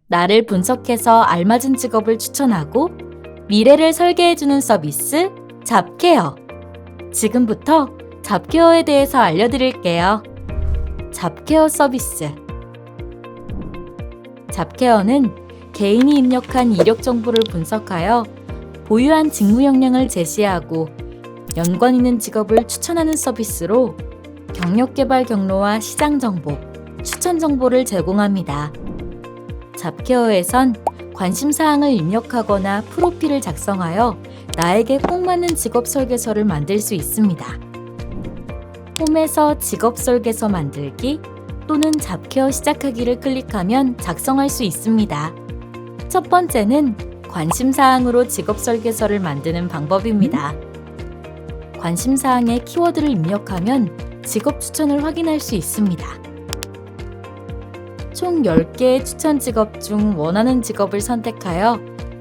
나를 분석해서 알맞은 직업을 추천하고 미래를 설계해주는 서비스 잡케어. 지금부터 잡케어에 대해서 알려드릴게요. 잡케어 서비스. 잡케어는 개인이 입력한 이력 정보를 분석하여 보유한 직무 역량을 제시하고 연관 있는 직업을 추천하는 서비스로 경력 개발 경로와 시장 정보, 추천 정보를 제공합니다. 잡케어에선 관심사항을 입력하거나 프로필을 작성하여 나에게 꼭 맞는 직업 설계서를 만들 수 있습니다. 홈에서 직업 설계서 만들기 또는 잡케어 시작하기를 클릭하면 작성할 수 있습니다. 첫 번째는 관심사항으로 직업 설계서를 만드는 방법입니다. 관심사항에 키워드를 입력하면 직업 추천을 확인할 수 있습니다. 총 10개의 추천 직업 중 원하는 직업을 선택하여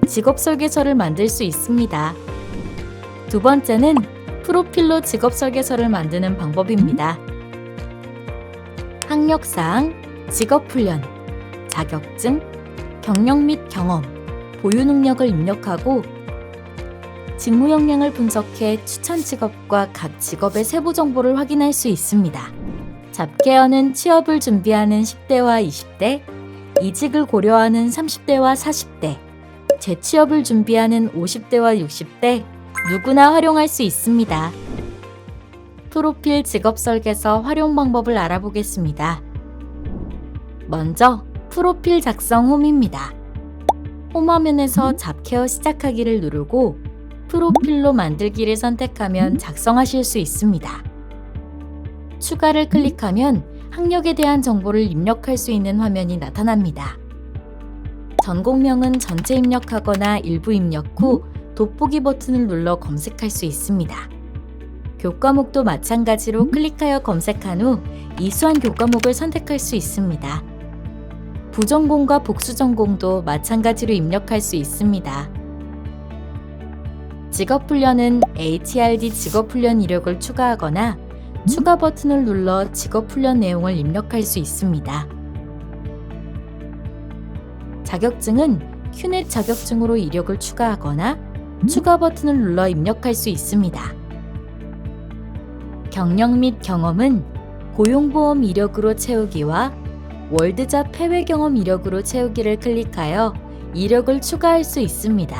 직업 설계서를 만들 수 있습니다. 두 번째는 프로필로 직업 설계서를 만드는 방법입니다. 학력사항, 직업훈련, 자격증, 경력 및 경험, 보유 능력을 입력하고 직무 역량을 분석해 추천 직업과 각 직업의 세부 정보를 확인할 수 있습니다. 잡케어는 취업을 준비하는 10대와 20대, 이직을 고려하는 30대와 40대, 재취업을 준비하는 50대와 60대 누구나 활용할 수 있습니다. 프로필 직업 설계서 활용 방법을 알아보겠습니다. 먼저 프로필 작성 홈입니다. 홈 화면에서 잡케어 시작하기를 누르고 프로필로 만들기를 선택하면 작성하실 수 있습니다. 추가를 클릭하면 학력에 대한 정보를 입력할 수 있는 화면이 나타납니다. 전공명은 전체 입력하거나 일부 입력 후 돋보기 버튼을 눌러 검색할 수 있습니다. 교과목도 마찬가지로 클릭하여 검색한 후 이수한 교과목을 선택할 수 있습니다. 부전공과 복수전공도 마찬가지로 입력할 수 있습니다. 직업훈련은 HRD 직업훈련 이력을 추가하거나 추가 버튼을 눌러 직업훈련 내용을 입력할 수 있습니다. 자격증은 큐넷 자격증으로 이력을 추가하거나 추가 버튼을 눌러 입력할 수 있습니다. 경력 및 경험은 고용보험 이력으로 채우기와 월드잡 해외 경험 이력으로 채우기를 클릭하여 이력을 추가할 수 있습니다.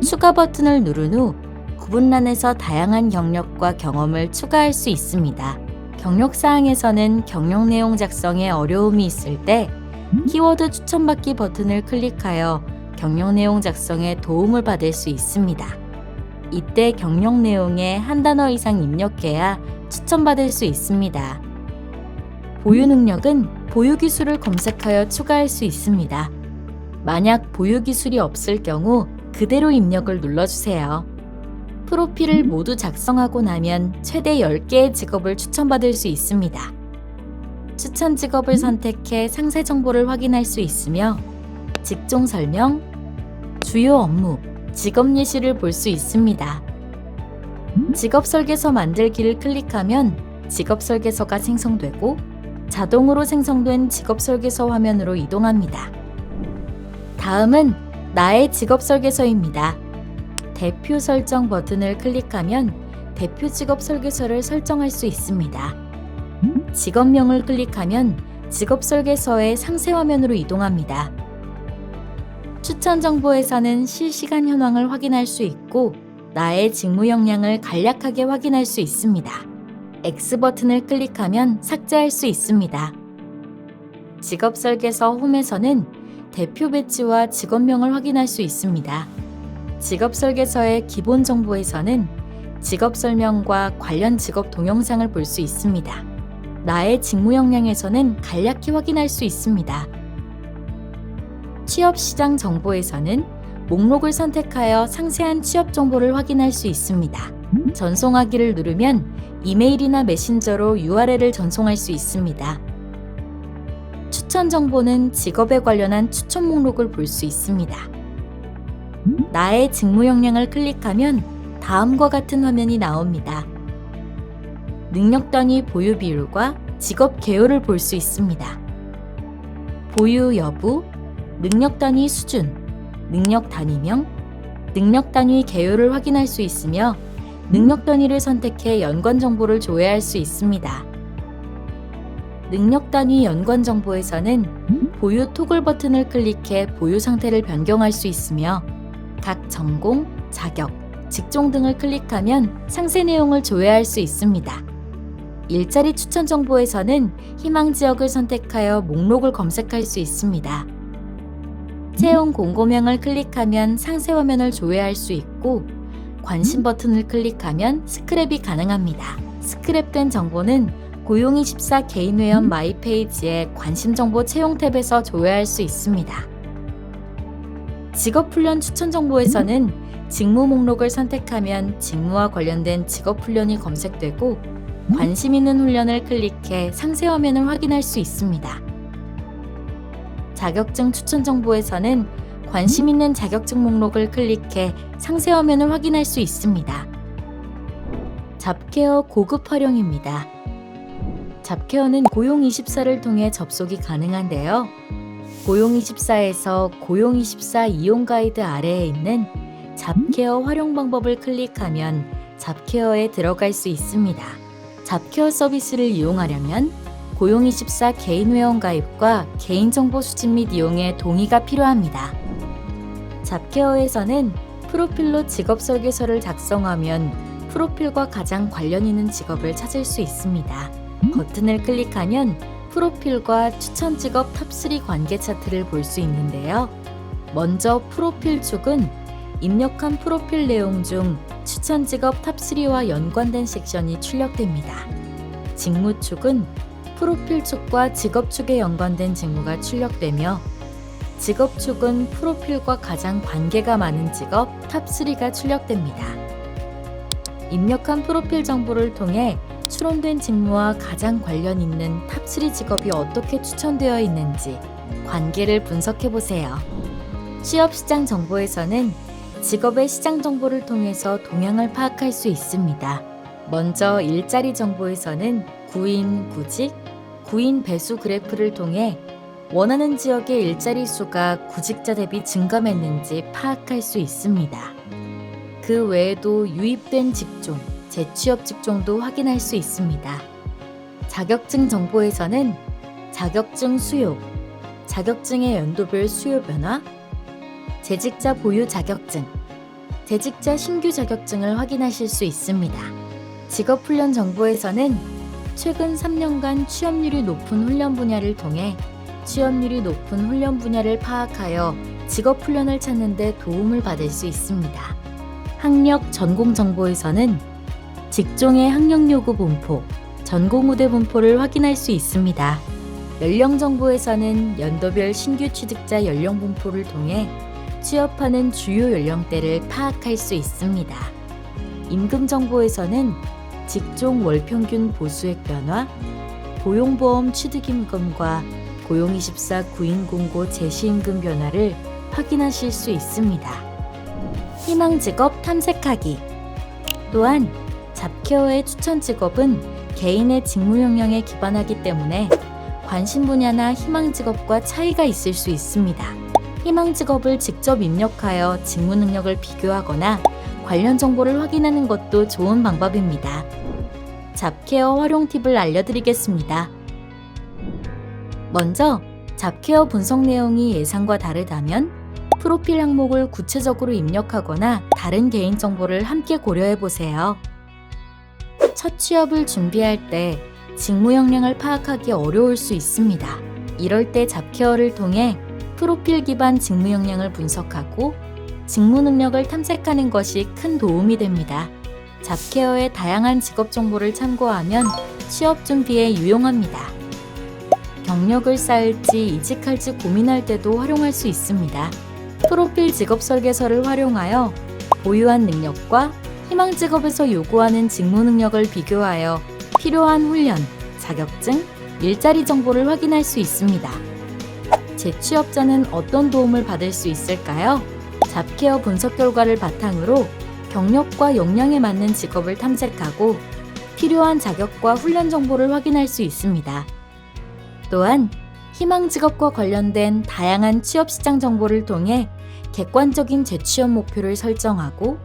추가 버튼을 누른 후 구분란에서 다양한 경력과 경험을 추가할 수 있습니다. 경력사항에서는 경력 내용 작성에 어려움이 있을 때 키워드 추천받기 버튼을 클릭하여 경력 내용 작성에 도움을 받을 수 있습니다. 이때 경력 내용에 한 단어 이상 입력해야 추천받을 수 있습니다. 보유 능력은 보유 기술을 검색하여 추가할 수 있습니다. 만약 보유 기술이 없을 경우 그대로 입력을 눌러주세요. 프로필을 모두 작성하고 나면 최대 10개의 직업을 추천받을 수 있습니다. 추천 직업을 선택해 상세 정보를 확인할 수 있으며 직종 설명, 주요 업무, 직업 예시를 볼 수 있습니다. 직업 설계서 만들기를 클릭하면 직업 설계서가 생성되고 자동으로 생성된 직업 설계서 화면으로 이동합니다. 다음은 나의 직업 설계서입니다. 대표 설정 버튼을 클릭하면 대표 직업 설계서를 설정할 수 있습니다. 직업명을 클릭하면 직업 설계서의 상세 화면으로 이동합니다. 추천 정보에서는 실시간 현황을 확인할 수 있고 나의 직무 역량을 간략하게 확인할 수 있습니다. X 버튼을 클릭하면 삭제할 수 있습니다. 직업 설계서 홈에서는 대표 배지와 직업명을 확인할 수 있습니다. 직업 설계서의 기본 정보에서는 직업 설명과 관련 직업 동영상을 볼 수 있습니다. 나의 직무 역량에서는 간략히 확인할 수 있습니다. 취업 시장 정보에서는 목록을 선택하여 상세한 취업 정보를 확인할 수 있습니다. 전송하기를 누르면 이메일이나 메신저로 URL을 전송할 수 있습니다. 추천 정보는 직업에 관련한 추천 목록을 볼 수 있습니다. 나의 직무 역량을 클릭하면 다음과 같은 화면이 나옵니다. 능력 단위 보유 비율과 직업 개요를 볼 수 있습니다. 보유 여부, 능력 단위 수준, 능력 단위명, 능력 단위 개요를 확인할 수 있으며 능력 단위를 선택해 연관 정보를 조회할 수 있습니다. 능력 단위 연관 정보에서는 보유 토글 버튼을 클릭해 보유 상태를 변경할 수 있으며 각 전공, 자격, 직종 등을 클릭하면 상세 내용을 조회할 수 있습니다. 일자리 추천 정보에서는 희망 지역을 선택하여 목록을 검색할 수 있습니다. 채용 공고명을 클릭하면 상세 화면을 조회할 수 있고 관심 버튼을 클릭하면 스크랩이 가능합니다. 스크랩된 정보는 고용24 개인 회원 마이 페이지의 관심 정보 채용 탭에서 조회할 수 있습니다. 직업 훈련 추천 정보에서는 직무 목록을 선택하면 직무와 관련된 직업 훈련이 검색되고 관심 있는 훈련을 클릭해 상세 화면을 확인할 수 있습니다. 자격증 추천 정보에서는 관심 있는 자격증 목록을 클릭해 상세 화면을 확인할 수 있습니다. 잡케어 고급 활용입니다. 잡케어는 고용24를 통해 접속이 가능한데요. 고용24에서 고용24 이용 가이드 아래에 있는 잡케어 활용 방법을 클릭하면 잡케어에 들어갈 수 있습니다. 잡케어 서비스를 이용하려면 고용24 개인 회원 가입과 개인정보 수집 및 이용에 동의가 필요합니다. 잡케어에서는 프로필로 직업 설계서를 작성하면 프로필과 가장 관련 있는 직업을 찾을 수 있습니다. 버튼을 클릭하면 프로필과 추천 직업 탑3 관계 차트를 볼 수 있는데요. 먼저 프로필 축은 입력한 프로필 내용 중 추천 직업 탑3와 연관된 섹션이 출력됩니다. 직무 축은 프로필 축과 직업 축에 연관된 직무가 출력되며 직업 축은 프로필과 가장 관계가 많은 직업 탑3가 출력됩니다. 입력한 프로필 정보를 통해 추론된 직무와 가장 관련 있는 탑3 직업이 어떻게 추천되어 있는지 관계를 분석해 보세요. 취업 시장 정보에서는 직업의 시장 정보를 통해서 동향을 파악할 수 있습니다. 먼저 일자리 정보에서는 구인, 구직, 구인 배수 그래프를 통해 원하는 지역의 일자리 수가 구직자 대비 증감했는지 파악할 수 있습니다. 그 외에도 유입된 직종, 재취업 직종도 확인할 수 있습니다. 자격증 정보에서는 자격증 수요, 자격증의 연도별 수요 변화, 재직자 보유 자격증, 재직자 신규 자격증을 확인하실 수 있습니다. 직업훈련 정보에서는 최근 3년간 취업률이 높은 훈련 분야를 통해 취업률이 높은 훈련 분야를 파악하여 직업훈련을 찾는 데 도움을 받을 수 있습니다. 학력 전공 정보에서는 직종의 학력 요구 분포, 전공 우대 분포를 확인할 수 있습니다. 연령 정보에서는 연도별 신규 취직자 연령 분포를 통해 취업하는 주요 연령대를 파악할 수 있습니다. 임금 정보에서는 직종 월평균 보수액 변화, 고용보험 취득임금과 고용24 구인공고 제시임금 변화를 확인하실 수 있습니다. 희망직업 탐색하기. 또한 잡케어의 추천 직업은 개인의 직무 역량에 기반하기 때문에 관심 분야나 희망 직업과 차이가 있을 수 있습니다. 희망 직업을 직접 입력하여 직무 능력을 비교하거나 관련 정보를 확인하는 것도 좋은 방법입니다. 잡케어 활용 팁을 알려드리겠습니다. 먼저 잡케어 분석 내용이 예상과 다르다면 프로필 항목을 구체적으로 입력하거나 다른 개인 정보를 함께 고려해 보세요. 첫 취업을 준비할 때 직무 역량을 파악하기 어려울 수 있습니다. 이럴 때 잡케어를 통해 프로필 기반 직무 역량을 분석하고 직무 능력을 탐색하는 것이 큰 도움이 됩니다. 잡케어의 다양한 직업 정보를 참고하면 취업 준비에 유용합니다. 경력을 쌓을지 이직할지 고민할 때도 활용할 수 있습니다. 프로필 직업 설계서를 활용하여 보유한 능력과 희망 직업에서 요구하는 직무 능력을 비교하여 필요한 훈련, 자격증, 일자리 정보를 확인할 수 있습니다. 재취업자는 어떤 도움을 받을 수 있을까요? 잡케어 분석 결과를 바탕으로 경력과 역량에 맞는 직업을 탐색하고 필요한 자격과 훈련 정보를 확인할 수 있습니다. 또한 희망 직업과 관련된 다양한 취업 시장 정보를 통해 객관적인 재취업 목표를 설정하고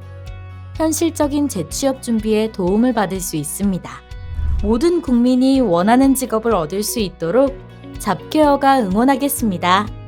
현실적인 재취업 준비에 도움을 받을 수 있습니다. 모든 국민이 원하는 직업을 얻을 수 있도록 잡케어가 응원하겠습니다.